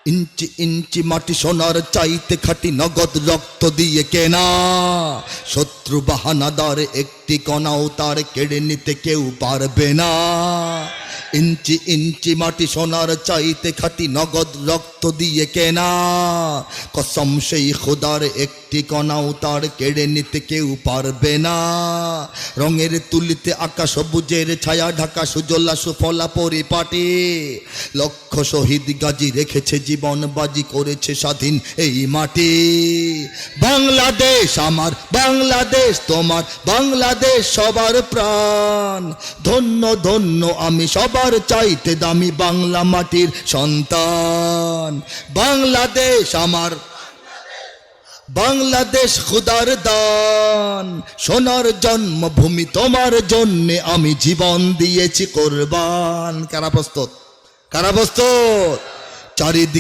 ইঞ্চি ইঞ্চি মাটি সোনার চাইতে খাঁটি নগদ রক্ত দিয়ে কেনা। শত্রু বাহানাদার একটি কণাও তার কেড়ে নিতে কেউ পারবে না। ইঞ্চি ইঞ্চি মাটি সোনার চাইতে খাঁটি নগদ রক্ত দিয়ে কেনা। কসম সেই খোদার একটি কণাও তার কেড়ে নিতে কেউ পারবে না। রঙের তুলিতে আকাশ সবুজের ছায়া ঢাকা সুজলা সুফলা পরিপাটি। লক্ষ শহীদ গাজী রেখেছে জীবন বাজি করেছে স্বাধীন এই মাটি। বাংলাদেশ আমার, বাংলাদেশ তোমার, বাংলাদেশ সবার প্রাণ। ধন্য ধন্য আমি সবার চাইতে দামি বাংলা মাটির সন্তান। বাংলাদেশ আমার, বাংলাদেশ খোদার দান। সোনার জন্মভূমি তোমার জন্যে আমি জীবন দিয়েছি কোরবান। কারা প্রস্তুত? কারা প্রস্তুত? চারিদিকে